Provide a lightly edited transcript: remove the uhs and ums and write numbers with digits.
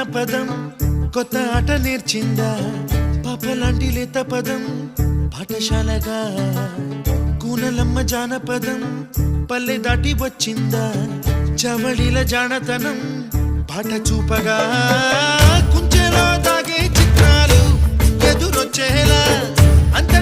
జానపదం కొత్త ఆట నేర్చిందా పాపలాంటి లేత పదం పాఠశాలగా కూనలమ్మ జానపదం పల్లె దాటి వచ్చిందా చవళిల జానతనం పాట చూపగా కుంచెలో దాగే చిత్రాలు ఎదురొచ్చేలా అంత